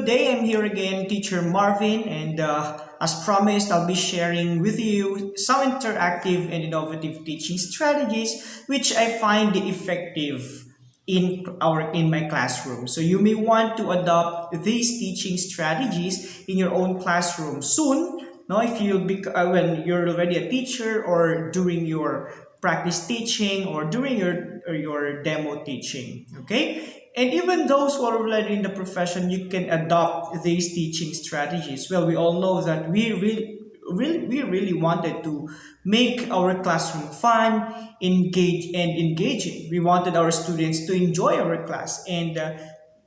good day. I'm here again, Teacher Marvin, and as promised, I'll be sharing with you some interactive and innovative teaching strategies which I find effective in my classroom. So you may want to adopt these teaching strategies in your own classroom soon. No, if when you're already a teacher or during your practice teaching or during your demo teaching. Okay. And even those who are already in the profession, you can adopt these teaching strategies. Well, we all know that we really wanted to make our classroom fun, engaging. We wanted our students to enjoy our class, and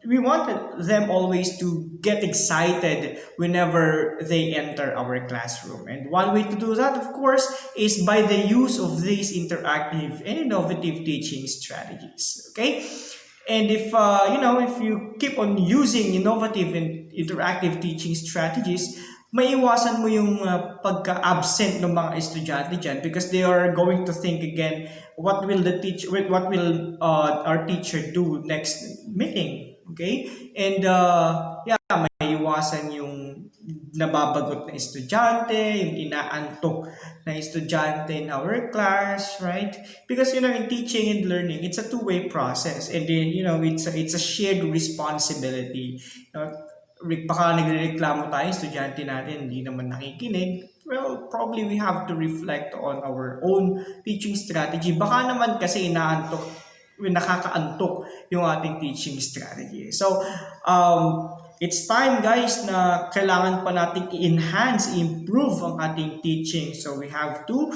we wanted them always to get excited whenever they enter our classroom. And one way to do that, of course, is by the use of these interactive and innovative teaching strategies. Okay. And if you keep on using innovative and interactive teaching strategies, maiiwasan mo yung pagka-absent ng mga estudyante dyan because they are going to think again, what will our teacher do next meeting? Okay? And maiiwasan yung nababagot na estudyante, yung inaantok na estudyante in our class, right? Because in teaching and learning, it's a two-way process, and it's a shared responsibility. Baka nagrereklamo tayo, estudyante natin hindi naman nakikinig. Well, probably we have to reflect on our own teaching strategy. Baka naman kasi nakakaantok yung ating teaching strategy. So, it's time, guys, na kailangan pa natin i-enhance, improve ang ating teaching. So we have to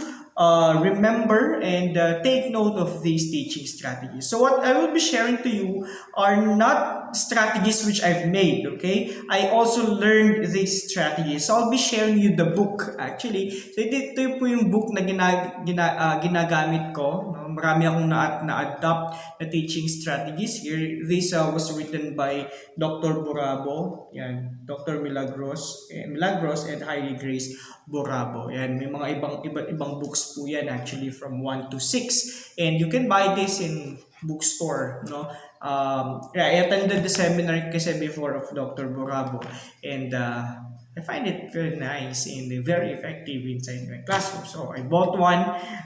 remember and take note of these teaching strategies. So what I will be sharing to you are not strategies which I've made, okay? I also learned these strategies. So I'll be sharing you the book, actually. So ito po yung book na ginagamit ko. No? Marami akong na-adapt na teaching strategies here. This was written by Dr. Borabo, yan, Dr. Milagros and Heidi Grace Borabo. Yan, may mga iba't ibang books po yan, actually, from 1 to 6. And you can buy this in bookstore, no? I attended the seminar kasi before of Dr. Borabo, and I find it very nice and very effective inside my classroom. So I bought one,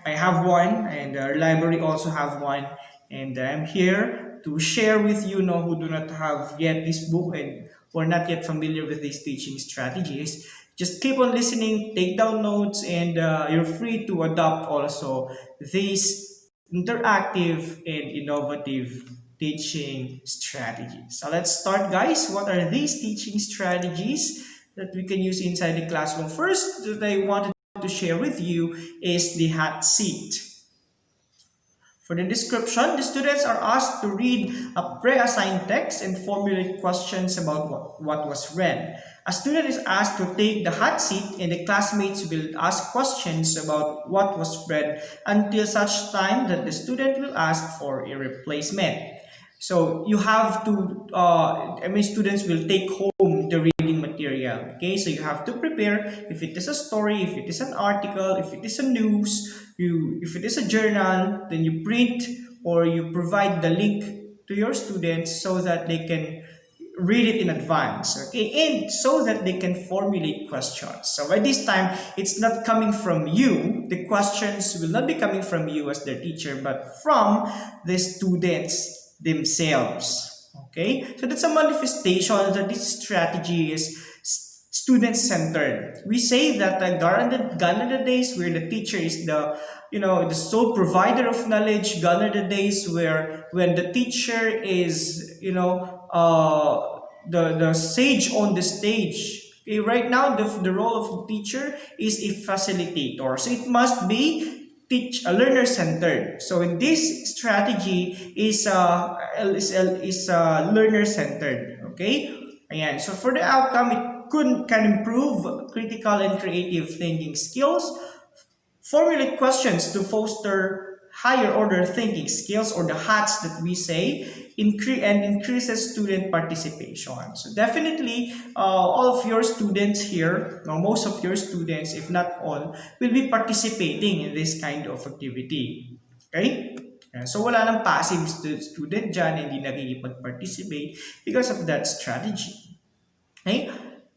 I have one, and our library also have one, and I'm here to share with you who do not have yet this book and who are not yet familiar with these teaching strategies. Just keep on listening, take down notes, and you're free to adopt also these interactive and innovative teaching strategies. So let's start, guys. What are these teaching strategies that we can use inside the classroom? First that I wanted to share with you is the hot seat. For the description, the students are asked to read a pre-assigned text and formulate questions about what was read. A student is asked to take the hot seat, and the classmates will ask questions about what was read until such time that the student will ask for a replacement. So you have to, students will take home the reading material. Okay, so you have to prepare if it is a story, if it is an article, if it is a news, if it is a journal, then you print or you provide the link to your students so that they can read it in advance, okay, and so that they can formulate questions. So by this time, it's not coming from you. The questions will not be coming from you as their teacher, but from the students themselves. Okay, so that's a manifestation that this strategy is student-centered. We say that gone are the days where the teacher is the sole provider of knowledge. Gone are the days where when the teacher is the sage on the stage. Okay, right now the role of the teacher is a facilitator. So it must be learner-centered. So in this strategy is learner-centered. Okay, ayan. So for the outcome, it can improve critical and creative thinking skills, formulate questions to foster higher order thinking skills, or the HATS that we say, and increases student participation. So definitely, all of your students here, or most of your students, if not all, will be participating in this kind of activity. Okay? So wala nang passive student dyan, hindi nakikipag-participate because of that strategy. Okay?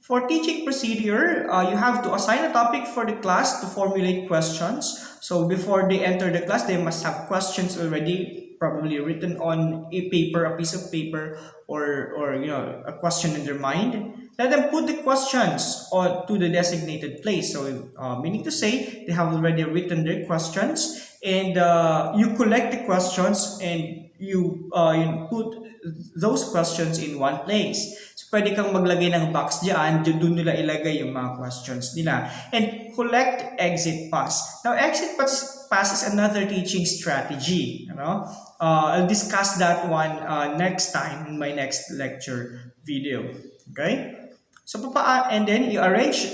For teaching procedure, you have to assign a topic for the class to formulate questions. So before they enter the class, they must have questions already, probably written on a paper, a piece of paper, or a question in their mind. Let them put the questions on to the designated place. So meaning to say, they have already written their questions, and you collect the questions and you put those questions in one place. So, pwede kang maglagay ng box dyan, doon nila ilagay yung mga questions nila. And collect exit pass. Now, pass is another teaching strategy. I'll discuss that one next time in my next lecture video. Okay? So, and then you arrange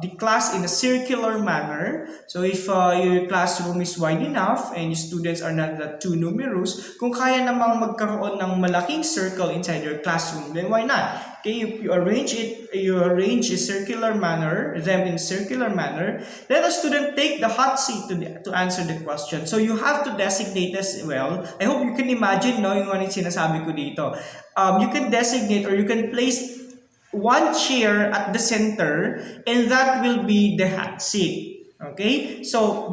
the class in a circular manner. So, if your classroom is wide enough and your students are not that too numerous, kung kaya namang magkaroon ng malaking circle inside your classroom, then why not? Okay, you arrange a circular manner, them in circular manner. Let a student take the hot seat to answer the question. So, you have to designate as well. I hope you can imagine, no, yung ano yung sinasabi ko dito. You can designate or you can place one chair at the center, and that will be the hot seat. Okay? So,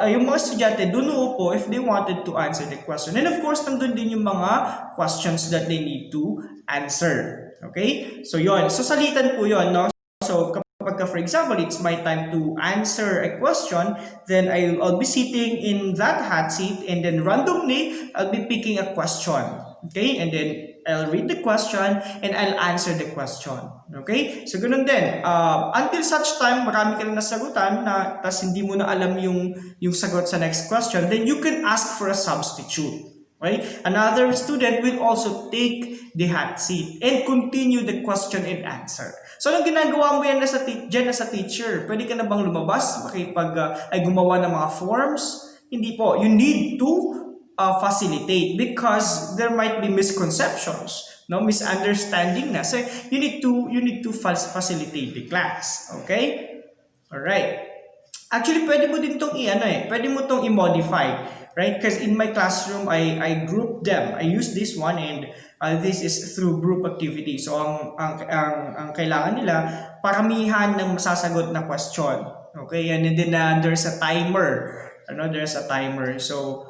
yung mga estudyante, dun uupo if they wanted to answer the question. And of course, nandun din yung mga questions that they need to answer. Okay? So, yon. So, salitan po yon, no? So, kapag, for example, it's my time to answer a question, then I'll be sitting in that hot seat, and then randomly, I'll be picking a question. Okay? And then, I'll read the question and I'll answer the question. Okay? So, ganun din. Until such time, marami ka na nasagutan na tas hindi mo na alam yung sagot sa next question, then you can ask for a substitute. Okay? Another student will also take the hot seat and continue the question and answer. So, anong ginagawa mo yan dyan as a teacher? Pwede ka na bang lumabas? Ay gumawa ng mga forms? Hindi po. You need to facilitate because there might be misconceptions, no, misunderstanding na. So you need to facilitate the class. Okay? All right. Actually, pwede mo din tong pwede mo tong i-modify, right? Because in my classroom, I group them. I use this one, and this is through group activity. So ang kailangan nila, paramihan ng masasagot na question. Okay? And then there's a timer. There's a timer. So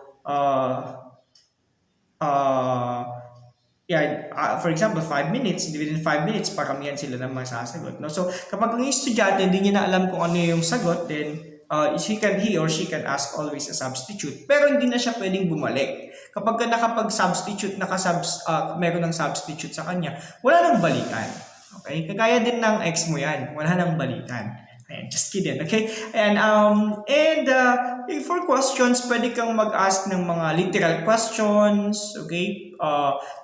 for example, 5 minutes, within 5 minutes, paramihan sila ng masasagot. No? So, kapag ang estudyante hindi niya na alam kung ano yung sagot, then he or she can ask always a substitute. Pero hindi na siya pwedeng bumalik. Kapag nakapag-substitute, meron ng substitute sa kanya, wala nang balikan. Okay? Kagaya din ng ex mo yan, wala nang balikan. Just kidding, okay? And for questions, pwede kang mag-ask ng mga literal questions, okay?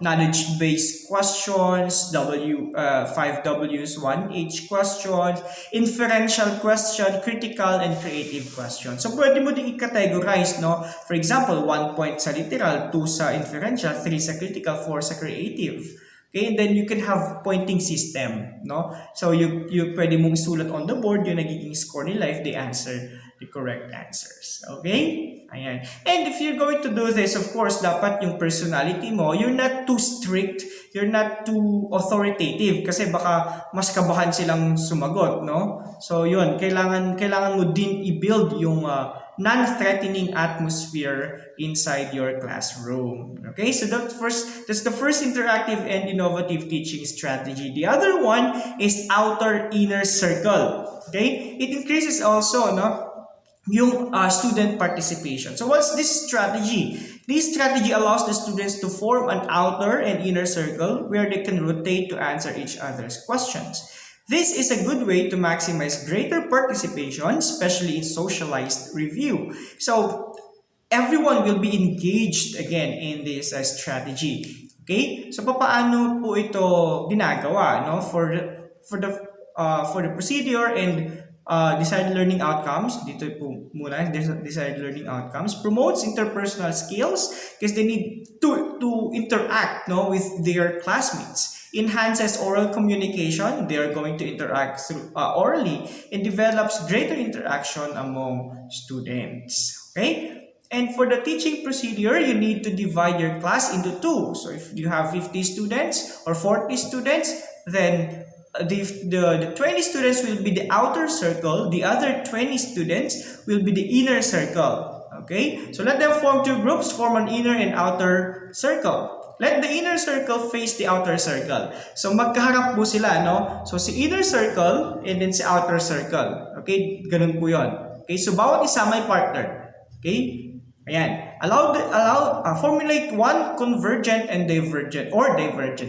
Knowledge-based questions, 5Ws, 1H questions, inferential question, critical, and creative questions. So, pwede mo din i-categorize, no? For example, 1 point sa literal, 2 sa inferential, 3 sa critical, 4 sa creative. Okay, and then you can have pointing system, no? So you pwede mong sulat on the board yung nagiging score nila if they answer the correct answers. Okay? Ayan. And if you're going to do this, of course, dapat yung personality mo, you're not too strict, you're not too authoritative kasi baka mas kabahan silang sumagot, no? So yun, kailangan mo din i-build yung non-threatening atmosphere inside your classroom. Okay, so that's the first interactive and innovative teaching strategy. The other one is outer-inner circle. Okay, it increases also, no, yung student participation. So what's this strategy? This strategy allows the students to form an outer and inner circle where they can rotate to answer each other's questions. This is a good way to maximize greater participation, especially in socialized review. So, everyone will be engaged again in this strategy. Okay? So, paano po ito ginagawa, no? For the procedure and desired learning outcomes, dito po muna, desired learning outcomes, promotes interpersonal skills because they need to interact, no, with their classmates. Enhances oral communication, they are going to interact through orally, and develops greater interaction among students. Okay? And for the teaching procedure, you need to divide your class into two. So if you have 50 students or 40 students, then the 20 students will be the outer circle, the other 20 students will be the inner circle. Okay? So let them form two groups, form an inner and outer circle. Let the inner circle face the outer circle. So magkaharap po sila, no? So si inner circle and then si outer circle. Okay? Ganun po yun. Okay? So bawat isa may partner. Okay? Ayan. Formulate one convergent and divergent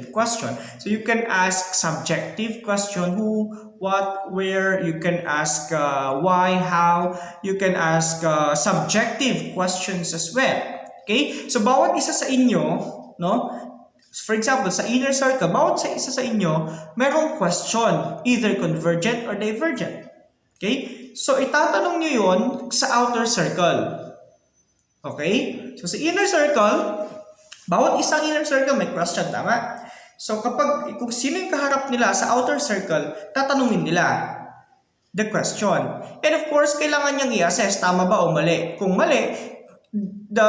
question. So you can ask subjective question, who, what, where. You can ask why, how. You can ask subjective questions as well. Okay? So bawat isa sa inyo, no? For example, sa inner circle, bawat sa isa sa inyo, merong question, either convergent or divergent. Okay? So itatanong nyo yun sa outer circle. Okay? So, sa inner circle, bawat isang inner circle may question, tama? So, kung sino yung kaharap nila sa outer circle, tatanungin nila the question. And of course, kailangan niyang i-assess, tama ba o mali. Kung mali, the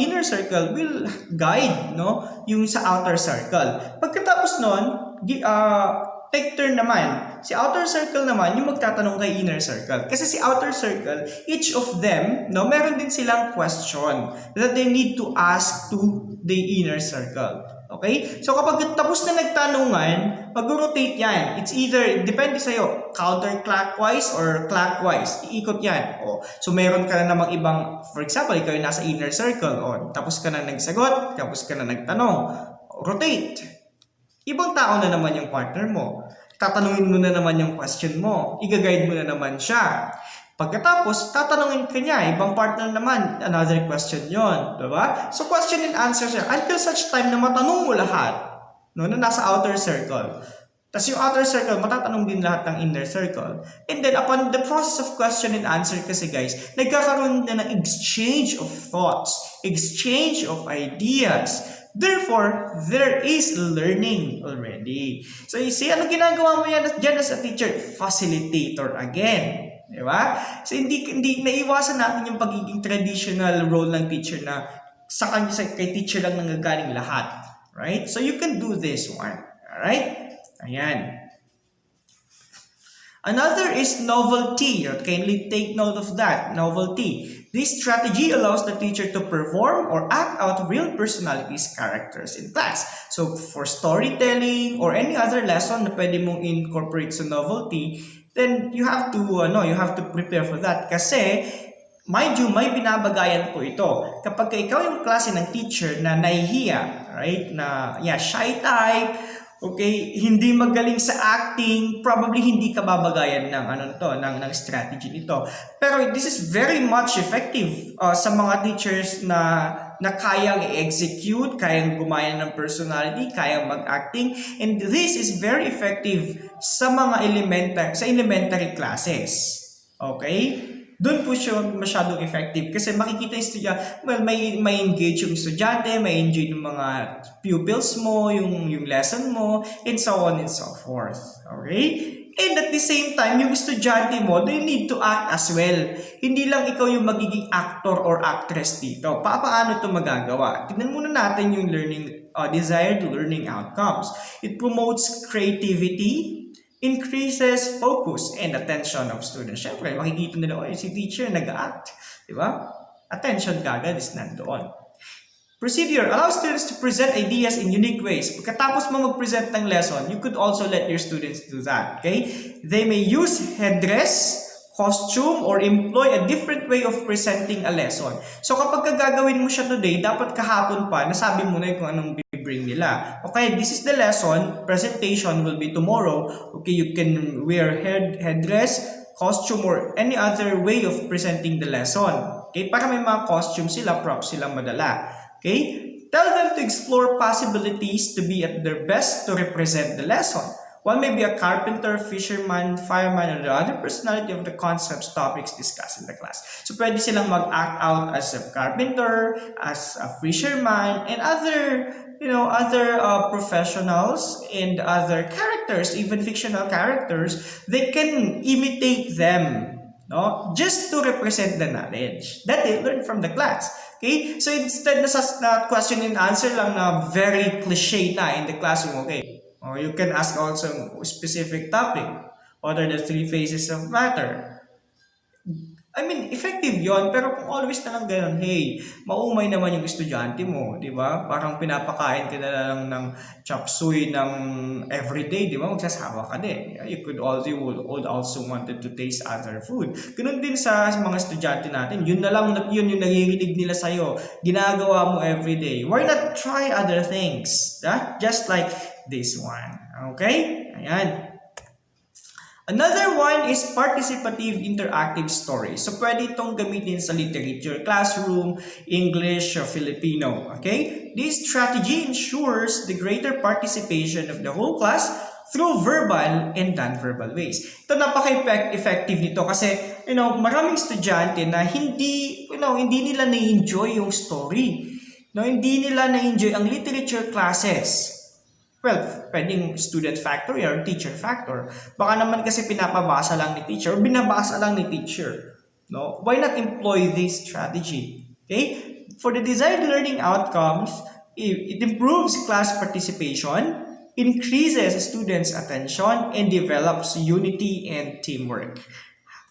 inner circle will guide, no, yung sa outer circle. Pagkatapos nun, take turn naman. Si outer circle naman, yung magtatanong kay inner circle. Kasi si outer circle, each of them, no, meron din silang question that they need to ask to the inner circle. Okay? So kapag tapos na nagtanungan, mag-rotate yan. It's either, depende sa'yo, counterclockwise or clockwise. Iikot yan. O, so meron ka na namang ibang, for example, ikaw yung nasa inner circle. O, tapos ka na nagsagot, tapos ka na nagtanong. Rotate. Ibang tao na naman yung partner mo. Tatanungin mo na naman yung question mo. Iga-guide mo na naman siya. Pagkatapos, tatanungin ka niya. Ibang partner naman, another question yon, diba? So, question and answer siya. Until such time na matanong mo lahat, no, na nasa outer circle. Tapos yung outer circle, matatanong din lahat ng inner circle. And then, upon the process of question and answer kasi guys, nagkakaroon na ng exchange of thoughts, exchange of ideas. Therefore, there is learning already. So, you see, ano ginagawa mo yan dyan as a teacher? Facilitator again. Diba? So, hindi naiwasan natin yung pagiging traditional role ng teacher na kay teacher lang nanggagaling lahat. Right? So, you can do this one. Alright? Ayan. Another is novelty. Kindly take note of that. Novelty. This strategy allows the teacher to perform or act out real personalities, characters in class. So, for storytelling or any other lesson na pwede mong incorporate sa novelty, then you have to prepare for that. Kasi, mind you, may binabagayan po ito. Kapag ikaw yung klase ng teacher na nahihiya, right? Na, shy type, okay, hindi magaling sa acting, probably hindi ka babagayan ng strategy nito. Pero this is very much effective sa mga teachers na kayang i-execute, kayang gumaya ng personality, kayang mag-acting, and this is very effective sa mga elementary classes. Okay? Doon po siya masyadong effective kasi makikita yung estudyante, may engage yung estudyante, may enjoy yung mga pupils mo, yung lesson mo, and so on and so forth. Okay? And at the same time, yung estudyante mo, they need to act as well. Hindi lang ikaw yung magiging actor or actress dito. Paano ito magagawa? Tignan muna natin yung desired learning outcomes. It promotes creativity, increases focus and attention of students. Siyempre, makikita nila, si teacher nag-act. Diba? Attention kagad is nandoon. Procedure allows students to present ideas in unique ways. Pagkatapos mo mag-present ng lesson, you could also let your students do that. Okay? They may use headdress, costume, or employ a different way of presenting a lesson. So kapag gagawin mo siya today, dapat kahapon pa, nasabi mo na kung anong bring nila. Okay, this is the lesson. Presentation will be tomorrow. Okay, you can wear headdress, costume, or any other way of presenting the lesson. Okay, para may mga costume sila, props silang madala. Okay, tell them to explore possibilities to be at their best to represent the lesson. One may be a carpenter, fisherman, fireman, or the other personality of the concepts, topics discussed in the class. So, pwede silang mag-act out as a carpenter, as a fisherman, and other professionals and other characters, even fictional characters. They can imitate them. no? Just to represent the knowledge that they learned from the class. Okay? So instead na question and answer lang na very cliche na in the classroom, okay? Or you can ask also specific topic. What are the three phases of matter? I mean, effective yon, pero kung always na lang ganun, hey, maumay naman yung estudyante mo, di ba? Parang pinapakain ka na lang ng chop suey ng everyday, di ba? Magsasawa ka din. You could also, you would also wanted to taste other food. Ganun din sa mga estudyante natin. Yun na lang, yun yung naririnig nila sa'yo. Ginagawa mo everyday. Why not try other things? Yeah? Just like this one. Okay? Ayan. Another one is participative interactive stories. So, pwede itong gamitin sa literature, classroom, English, or Filipino. Okay? This strategy ensures the greater participation of the whole class through verbal and non-verbal ways. Ito napaka-effective nito kasi, maraming estudyante na hindi nila na-enjoy yung story. No, hindi nila na-enjoy ang literature classes. Well, pwedeng student factor or teacher factor. Baka naman kasi pinapabasa lang ni teacher o binabasa lang ni teacher. No? Why not employ this strategy? Okay? For the desired learning outcomes, it improves class participation, increases students' attention, and develops unity and teamwork.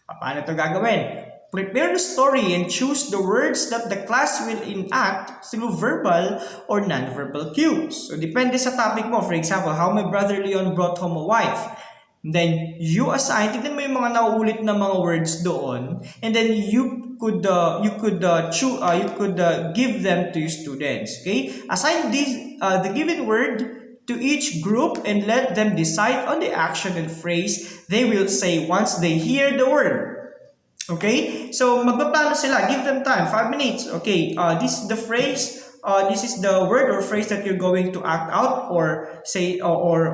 Paano ito gagawin? Prepare the story and choose the words that the class will enact through verbal or non-verbal cues. So, depende sa topic mo. For example, how my brother Leon brought home a wife. And then, you assign, tignan mo yung mga nauulit na mga words doon. And then, you could give them to your students. Okay? Assign the given word to each group and let them decide on the action and phrase they will say once they hear the word. Okay? So, magpaplano sila. Give them time. 5 minutes. Okay, this is the phrase, this is the word or phrase that you're going to act out or say or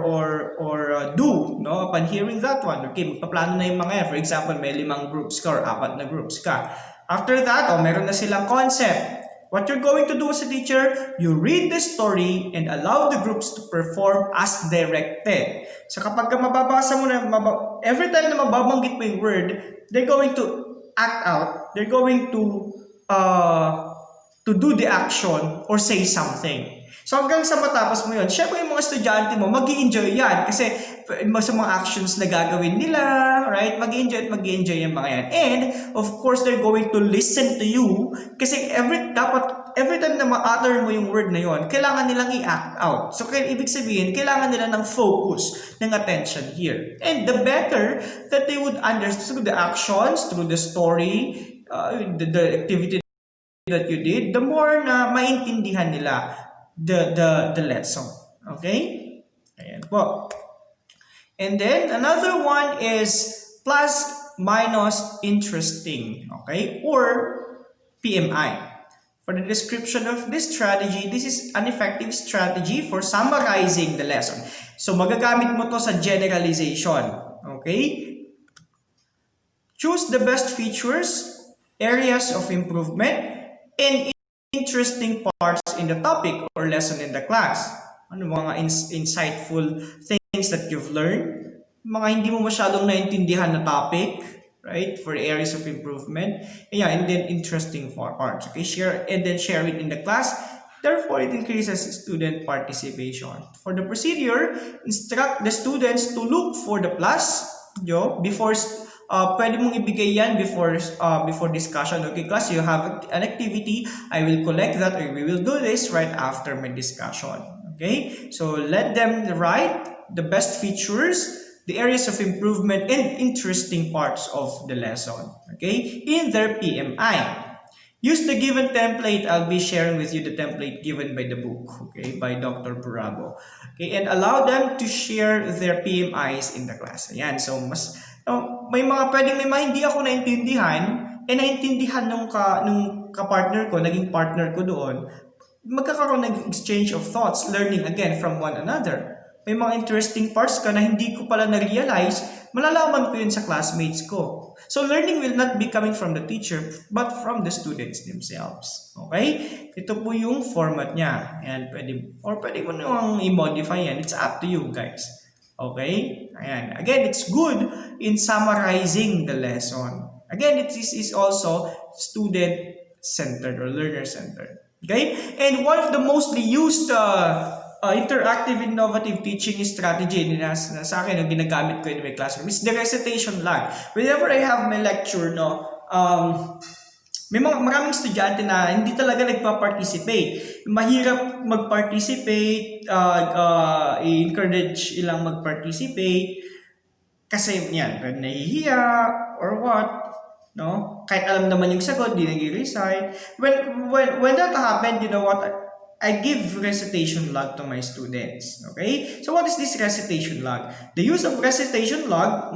do, no? Upon hearing that one. Okay, magpaplano na yung mga yan. For example, may 5 groups ka or 4 na groups ka. After that, meron na silang concept. What you're going to do as a teacher, you read the story and allow the groups to perform as directed. So kapag mababasa mo na, every time na mababanggit mo yung word, they're going to act out, they're going to do the action or say something. So hanggang sa matapos mo yun, syempre yung mga estudyante mo, mag-i-enjoy yan kasi sa mga actions na gagawin nila, right? Mag-i-enjoy yung mga yan. And, of course, they're going to listen to you kasi every time na ma-utter mo yung word na yon, kailangan nilang i-act out. So, ibig sabihin, kailangan nila ng focus, ng attention here. And the better that they would understand the actions, through the story, the activity that you did, the more na maintindihan nila the lesson. Okay? Ayan po. And then, another one is plus, minus, interesting. Okay? Or PMI. For the description of this strategy, this is an effective strategy for summarizing the lesson. So, magagamit mo to sa generalization. Okay? Choose the best features, areas of improvement, and interesting parts in the topic or lesson in the class. Ano mga insightful things that you've learned? Mga hindi mo masyadong naintindihan na topic, right? For areas of improvement. And then interesting parts. Okay, share it in the class. Therefore, it increases student participation. For the procedure, instruct the students to look for the plus, before pwede mong ibigay yan before discussion. Okay, class, you have an activity. I will collect that, or we will do this right after my discussion. Okay, so let them write the best features, the areas of improvement, and interesting parts of the lesson. Okay, in their PMI. Use the given template. I'll be sharing with you the template given by the book, okay, by Dr. Bravo. Okay, and allow them to share their PMIs in the class. Ayan, so may mga hindi ako naintindihan, naintindihan nung ka-partner ko, naging partner ko doon, magkakaroon ng exchange of thoughts, learning again from one another. May mga interesting parts ka na hindi ko pala na-realize, malalaman ko yun sa classmates ko. So, learning will not be coming from the teacher, but from the students themselves. Okay? Ito po yung format niya. Ayan, pwede mo nang i-modify yan. It's up to you, guys. Okay? Ayan. Again, it's good in summarizing the lesson. Again, this is also student-centered or learner-centered. Okay? And one of the mostly used interactive innovative teaching strategy na sa akin, yung ginagamit ko in my classroom is the recitation log. Whenever I have my lecture, no, may maraming estudyante na hindi talaga nagpa-participate. Mahirap mag-participate, i-encourage ilang mag-participate kasi yan, nahihiya or what, no? Kahit alam naman yung sagot, di nag-recite. When that happened, you know what? I give recitation log to my students. Okay? So what is this recitation log? The use of recitation log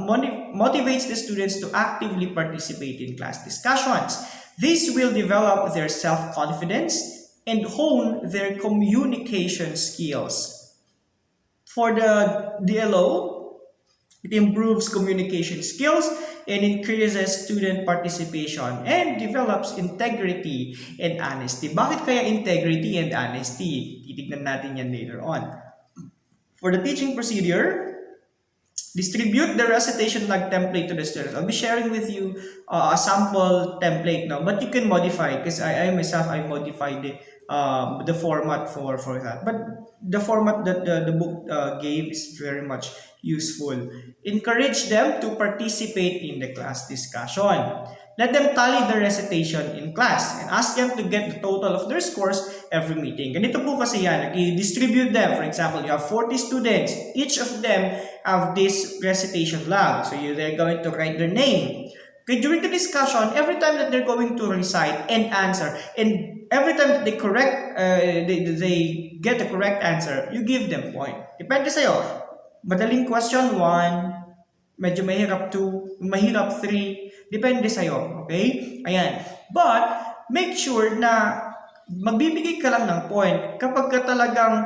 motivates the students to actively participate in class discussions. This will develop their self-confidence and hone their communication skills. For the DLO, it improves communication skills and increases student participation and develops integrity and honesty. Bakit kaya integrity and honesty? Titignan natin yan later on. For the teaching procedure, distribute the recitation log template to the students. I'll be sharing with you a sample template now, but you can modify because I myself I modified the format for that. But the format that the book gave is very much useful. Encourage them to participate in the class discussion. Let them tally the recitation in class and ask them to get the total of their scores every meeting. Ganito po kasi yan. I-distribute them. For example, you have 40 students. Each of them have this recitation log. So they're going to write their name. Okay, during the discussion, every time that they're going to recite and answer, and every time that they get the correct answer, you give them point. Depende sa'yo. Madaling question 1, medyo mahirap 2, mahirap 3, depende sa'yo, okay? Ayan. But, make sure na magbibigay ka lang ng point kapag ka talagang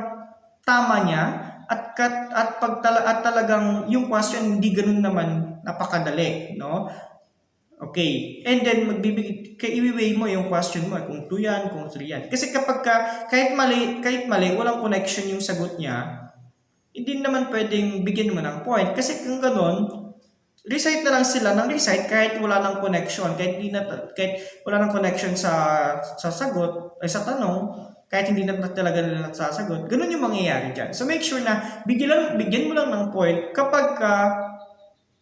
tama niya at talagang yung question hindi ganun naman napakadali, no? Okay. And then, i-weigh mo yung question mo, kung 2 yan, kung 3 yan. Kasi kapag kahit mali, walang connection yung sagot niya, hindi naman pwedeng bigyan mo ng point. Kasi kung ganun, recite na lang sila ng recite kahit wala ng connection. Kahit wala ng connection sa sagot, sa tanong, kahit hindi na talaga nila sasagot. Ganun yung mangyayari dyan. So make sure na bigyan mo lang ng point kapag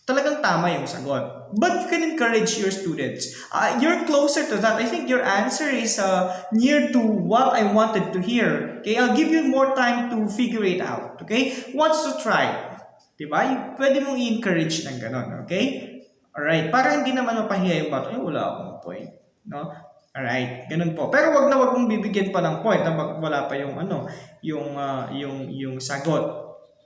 talagang tama yung sagot. But you can encourage your students. You're closer to that. I think your answer is near to what I wanted to hear. Okay, I'll give you more time to figure it out. Okay, once to try. Diba? Pwede mong i-encourage ng ganon. Okay? Alright. Para hindi naman mapahiya yung bata. Wala akong point. No? Alright. Ganun po. Pero wag mong bibigyan pa ng point. Wala pa yung yung sagot.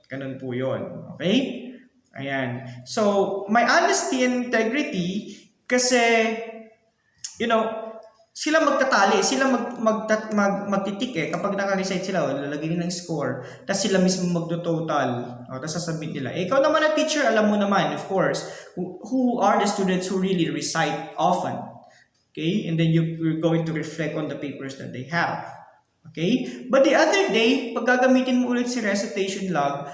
Ganun po yun. Okay? Ayan. So, my honesty and integrity kasi, you know, sila magtatali, sila magtitik kapag naka-recite sila, lalagay nila ng score, tapos sila mismo magdo-total, tapos sasabit nila. Ikaw naman na teacher, alam mo naman, of course, who are the students who really recite often. Okay? And then you're going to reflect on the papers that they have. Okay? But the other day, pag gagamitin mo ulit si recitation log,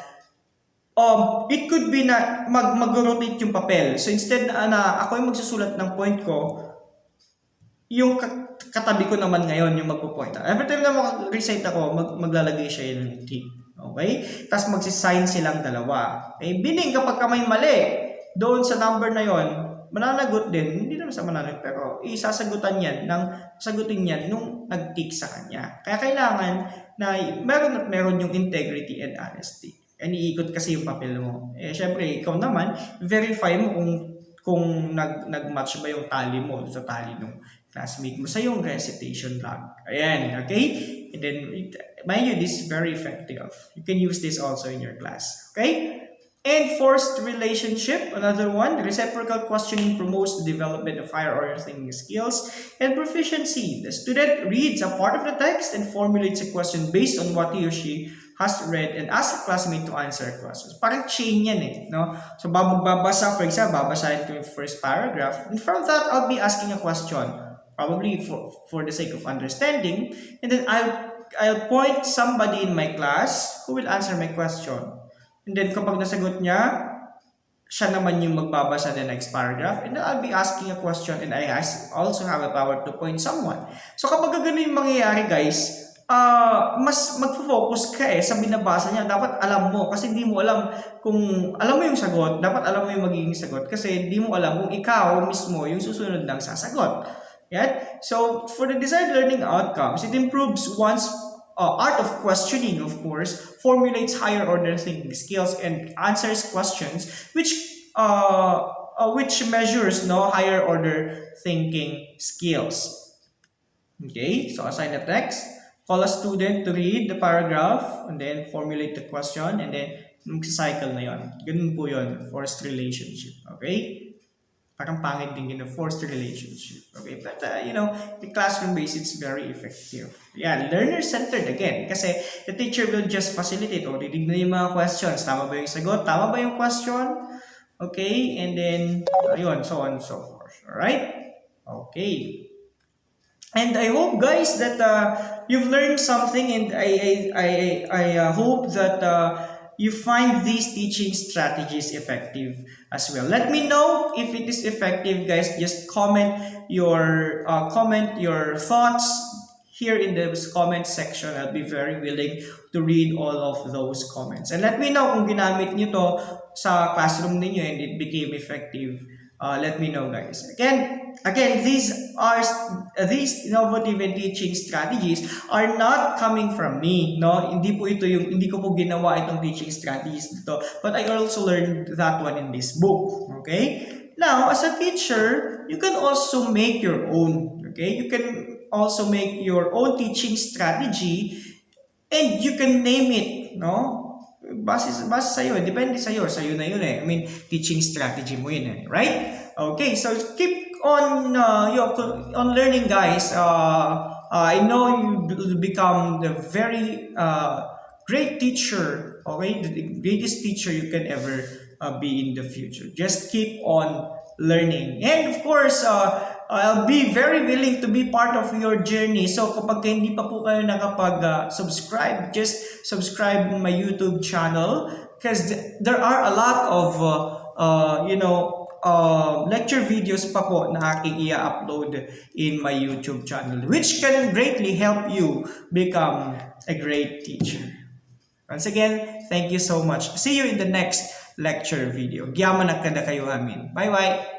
it could be na mag-rotate yung papel. So instead na ako yung magsusulat ng point ko, yung katabi ko naman ngayon yung magpo-point. Every time na mag-recite ako, maglalagay siya ng tick. Okay? Tapos magsisign silang dalawa. Okay? Bining kapag may mali doon sa number na yon, mananagot din, hindi naman sa mananagot, pero sagutin yan nung nag-tick sa kanya. Kaya kailangan na meron yung integrity and honesty. Iniikot kasi yung papel mo. Syempre, ikaw naman, verify mo kung nag-match ba yung tally mo sa tally ng classmate mo sa yung recitation log. Ayan, okay? And then, mind you, this is very effective. You can use this also in your class. Okay? And forced relationship, another one. Reciprocal questioning promotes the development of higher order thinking skills and proficiency. The student reads a part of the text and formulates a question based on what he or she has read and ask a classmate to answer questions. Parang chain yan no? So, babasa, for example, babasahin ko yung first paragraph. And from that, I'll be asking a question, probably for the sake of understanding. And then I'll point somebody in my class who will answer my question. And then kapag nasagot niya, siya naman yung magbabasa the next paragraph, and I'll be asking a question, and also have a power to point someone. So kapag ganun yung mangyayari, guys, mas magfo-focus ka sa binabasa niya. Dapat alam mo, kasi hindi mo alam kung alam mo yung sagot, dapat alam mo yung magiging sagot, kasi hindi mo alam kung ikaw mismo yung susunod ng sasagot. Yan. So for the desired learning outcomes, it improves one's art of questioning, of course, formulates higher order thinking skills, and answers questions which measures higher order thinking skills. Okay, so assign a text, call a student to read the paragraph, and then formulate the question, and then mag-cycle na yon. Ganun po yun, forced relationship. Okay? Parang pangit din yun, forced relationship. Okay, but the classroom base, it's very effective. Yeah, learner-centered again. Kasi the teacher will just facilitate. Didig na yung mga questions. Tama ba yung sagot? Tama ba yung question? Okay, and then, ayun, so on and so forth. Alright? Okay. And I hope, guys, that you've learned something, and I hope that you find these teaching strategies effective as well. Let me know if it is effective, guys. Just comment your thoughts here in the comment section. I'll be very willing to read all of those comments. And let me know kung ginamit niyo to sa classroom ninyo and it became effective. Let me know, guys. Again, these innovative and teaching strategies are not coming from me, no? Hindi ko po ginawa itong teaching strategies dito, but I also learned that one in this book, okay? Now, as a teacher, you can also make your own, okay? You can also make your own teaching strategy, and you can name it, no? Base sa'yo, depende sa'yo na yun I mean, teaching strategy mo yun right? Okay, so keep on learning, guys. I know you will become the very great teacher, okay? The greatest teacher you can ever be in the future. Just keep on learning. And of course, I'll be very willing to be part of your journey. So kapag hindi pa po kayo nakapag-subscribe, just subscribe my YouTube channel, because there are a lot of lecture videos pa po na aking i-upload in my YouTube channel, which can greatly help you become a great teacher. Once again, thank you so much. See you in the next lecture video. Giyaman na kada kayo amin. Bye-bye!